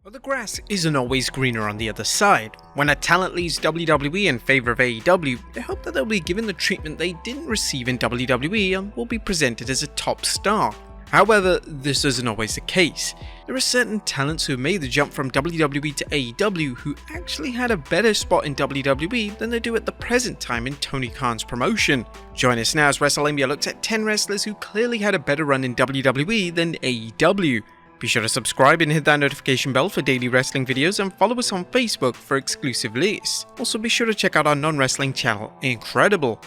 Well, the grass isn't always greener on the other side. When a talent leaves WWE in favor of AEW, they hope that they'll be given the treatment they didn't receive in WWE and will be presented as a top star. However, this isn't always the case. There are certain talents who have made the jump from WWE to AEW who actually had a better spot in WWE than they do at the present time in Tony Khan's promotion. Join us now as Wrestlelamia looks at 10 wrestlers who clearly had a better run in WWE than AEW. Be sure to subscribe and hit that notification bell for daily wrestling videos and follow us on Facebook for exclusive lists. Also be sure to check out our non-wrestling channel, Incredible.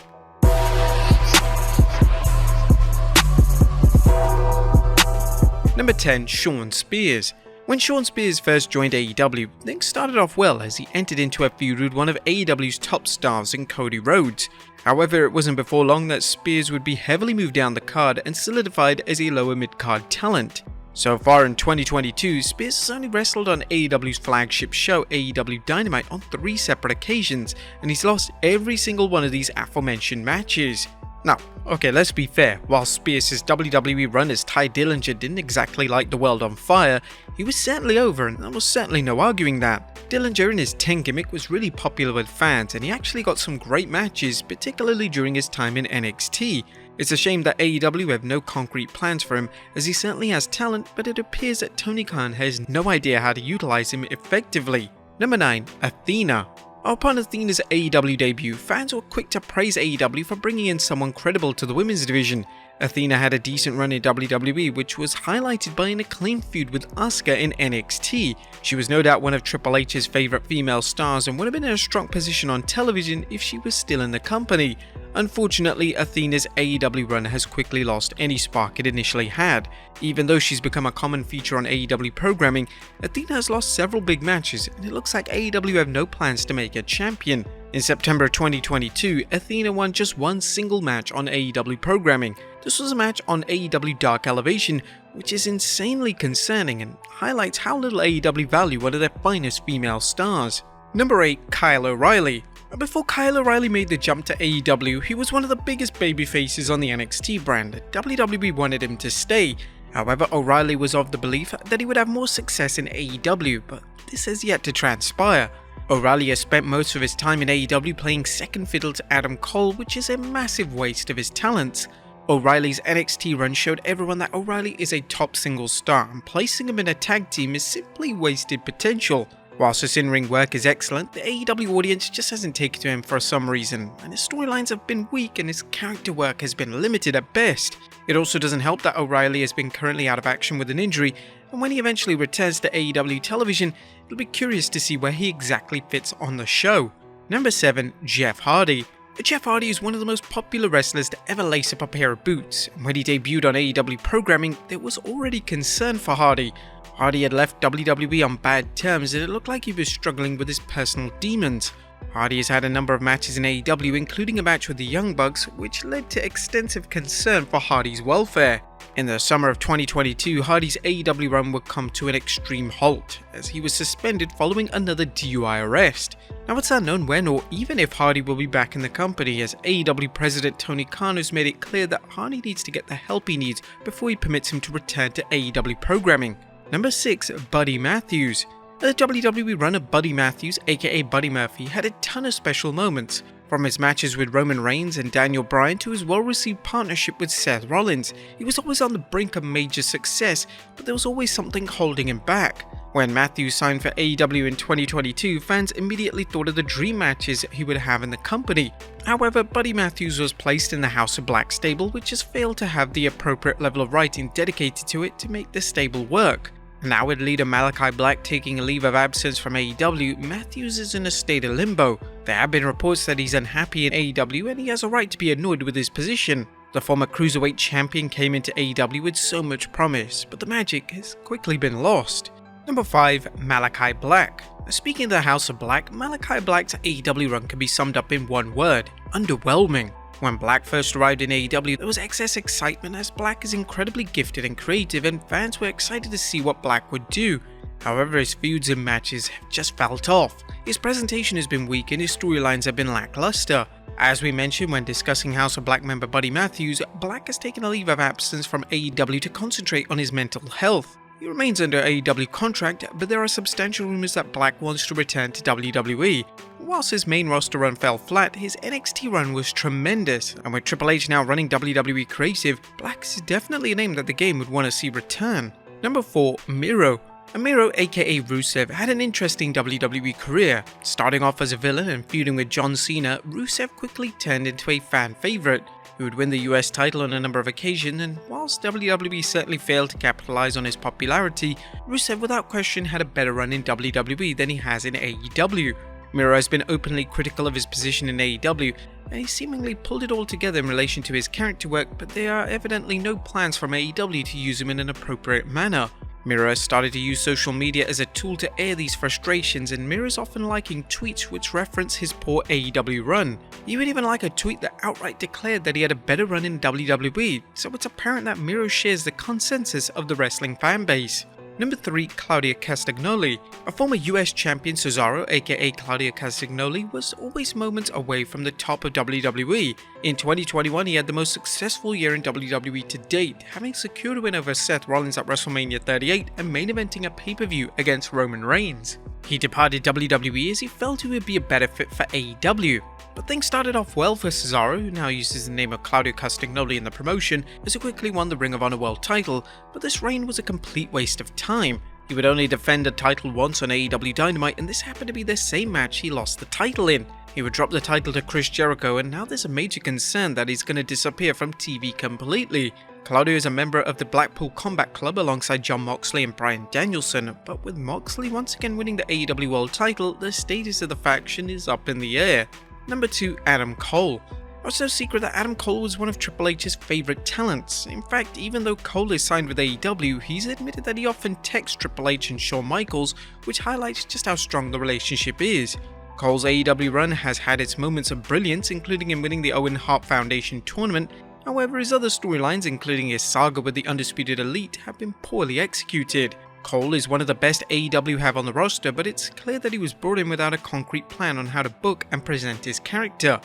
Number 10. Shawn Spears. When Shawn Spears first joined AEW, things started off well as he entered into a feud with one of AEW's top stars in Cody Rhodes. However, it wasn't before long that Spears would be heavily moved down the card and solidified as a lower mid-card talent. So far in 2022, Spears has only wrestled on AEW's flagship show, AEW Dynamite, on 3 separate occasions, and he's lost every single one of these aforementioned matches. Now, okay, let's be fair, while Spears' WWE run as Ty Dillinger didn't exactly light the world on fire, he was certainly over and there was certainly no arguing that. Dillinger in his 10 gimmick was really popular with fans and he actually got some great matches, particularly during his time in NXT. It's a shame that AEW have no concrete plans for him, as he certainly has talent, but it appears that Tony Khan has no idea how to utilize him effectively. Number 9. Athena. Upon Athena's AEW debut, fans were quick to praise AEW for bringing in someone credible to the women's division. Athena had a decent run in WWE, which was highlighted by an acclaimed feud with Asuka in NXT. She was no doubt one of Triple H's favourite female stars and would have been in a strong position on television if she was still in the company. Unfortunately, Athena's AEW run has quickly lost any spark it initially had. Even though she's become a common feature on AEW programming, Athena has lost several big matches and it looks like AEW have no plans to make her champion. In September 2022, Athena won just one single match on AEW programming. This was a match on AEW Dark Elevation, which is insanely concerning and highlights how little AEW value one of their finest female stars. Number 8. Kylo Riley. Before Kylo Riley made the jump to AEW, he was one of the biggest babyfaces on the NXT brand. WWE wanted him to stay. However, O'Reilly was of the belief that he would have more success in AEW, but this has yet to transpire. O'Reilly has spent most of his time in AEW playing second fiddle to Adam Cole, which is a massive waste of his talents. O'Reilly's NXT run showed everyone that O'Reilly is a top singles star, and placing him in a tag team is simply wasted potential. Whilst his in-ring work is excellent, the AEW audience just hasn't taken to him for some reason, and his storylines have been weak and his character work has been limited at best. It also doesn't help that O'Reilly has been currently out of action with an injury, and when he eventually returns to AEW television, it'll be curious to see where he exactly fits on the show. Number 7. Jeff Hardy. Jeff Hardy is one of the most popular wrestlers to ever lace up a pair of boots, and when he debuted on AEW programming, there was already concern for Hardy. Hardy had left WWE on bad terms and it looked like he was struggling with his personal demons. Hardy has had a number of matches in AEW, including a match with the Young Bucks, which led to extensive concern for Hardy's welfare. In the summer of 2022, Hardy's AEW run would come to an extreme halt, as he was suspended following another DUI arrest. Now it's unknown when or even if Hardy will be back in the company, as AEW President Tony Khan has made it clear that Hardy needs to get the help he needs before he permits him to return to AEW programming. Number 6. Buddy Matthews. The WWE run of Buddy Matthews, aka Buddy Murphy, had a ton of special moments. From his matches with Roman Reigns and Daniel Bryan to his well-received partnership with Seth Rollins, he was always on the brink of major success, but there was always something holding him back. When Matthews signed for AEW in 2022, fans immediately thought of the dream matches he would have in the company. However, Buddy Matthews was placed in the House of Black stable, which has failed to have the appropriate level of writing dedicated to it to make the stable work. Now with leader Malachi Black taking a leave of absence from AEW, Matthews is in a state of limbo. There have been reports that he's unhappy in AEW and he has a right to be annoyed with his position. The former Cruiserweight champion came into AEW with so much promise, but the magic has quickly been lost. Number 5. Malachi Black. Speaking of the House of Black, Malachi Black's AEW run can be summed up in one word: underwhelming. When Black first arrived in AEW, there was excess excitement as Black is incredibly gifted and creative and fans were excited to see what Black would do. However, his feuds and matches have just felt off. His presentation has been weak and his storylines have been lackluster. As we mentioned when discussing House of Black member Buddy Matthews, Black has taken a leave of absence from AEW to concentrate on his mental health. He remains under AEW contract, but there are substantial rumors that Black wants to return to WWE. Whilst his main roster run fell flat, his NXT run was tremendous, and with Triple H now running WWE Creative, Black is definitely a name that the game would want to see return. Number 4. Miro. Miro, aka Rusev, had an interesting WWE career. Starting off as a villain and feuding with John Cena, Rusev quickly turned into a fan favourite. He would win the US title on a number of occasions, and whilst WWE certainly failed to capitalise on his popularity, Rusev without question had a better run in WWE than he has in AEW. Miro has been openly critical of his position in AEW, and he seemingly pulled it all together in relation to his character work, but there are evidently no plans from AEW to use him in an appropriate manner. Miro has started to use social media as a tool to air these frustrations, and Miro is often liking tweets which reference his poor AEW run. He would even like a tweet that outright declared that he had a better run in WWE, so it's apparent that Miro shares the consensus of the wrestling fanbase. Number 3. Claudio Castagnoli. A former US champion, Cesaro, aka Claudio Castagnoli, was always moments away from the top of WWE. In 2021, he had the most successful year in WWE to date, having secured a win over Seth Rollins at WrestleMania 38 and main eventing a pay-per-view against Roman Reigns. He departed WWE as he felt he would be a better fit for AEW. But things started off well for Cesaro, who now uses the name of Claudio Castagnoli in the promotion, as he quickly won the Ring of Honor World title, but this reign was a complete waste of time. He would only defend a title once on AEW Dynamite, and this happened to be the same match he lost the title in. He would drop the title to Chris Jericho, and now there's a major concern that he's going to disappear from TV completely. Claudio is a member of the Blackpool Combat Club alongside Jon Moxley and Bryan Danielson, but with Moxley once again winning the AEW World title, the status of the faction is up in the air. Number 2. Adam Cole. It's no secret that Adam Cole was one of Triple H's favourite talents. In fact, even though Cole is signed with AEW, he's admitted that he often texts Triple H and Shawn Michaels, which highlights just how strong the relationship is. Cole's AEW run has had its moments of brilliance, including in winning the Owen Hart Foundation tournament. However, his other storylines, including his saga with the Undisputed Elite, have been poorly executed. Cole is one of the best AEW have on the roster, but it's clear that he was brought in without a concrete plan on how to book and present his character.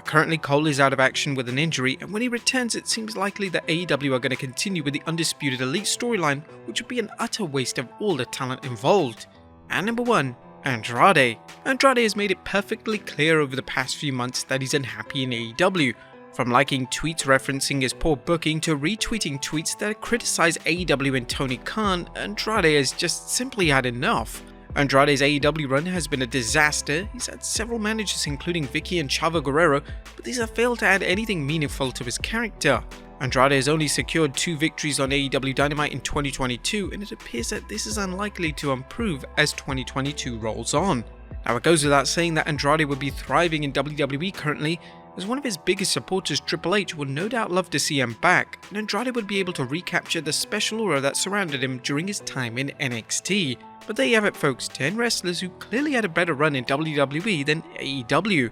Currently, Cole is out of action with an injury, and when he returns it seems likely that AEW are going to continue with the Undisputed Elite storyline, which would be an utter waste of all the talent involved. And number 1. Andrade. Andrade has made it perfectly clear over the past few months that he's unhappy in AEW. From liking tweets referencing his poor booking to retweeting tweets that criticize AEW and Tony Khan, Andrade has just simply had enough. Andrade's AEW run has been a disaster. He's had several managers including Vicky and Chavo Guerrero, but these have failed to add anything meaningful to his character. Andrade has only secured 2 victories on AEW Dynamite in 2022, and it appears that this is unlikely to improve as 2022 rolls on. Now it goes without saying that Andrade would be thriving in WWE currently, as one of his biggest supporters, Triple H, would no doubt love to see him back, and Andrade would be able to recapture the special aura that surrounded him during his time in NXT. But there you have it folks, 10 wrestlers who clearly had a better run in WWE than AEW.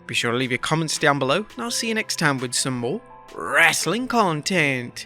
Be sure to leave your comments down below, and I'll see you next time with some more wrestling content.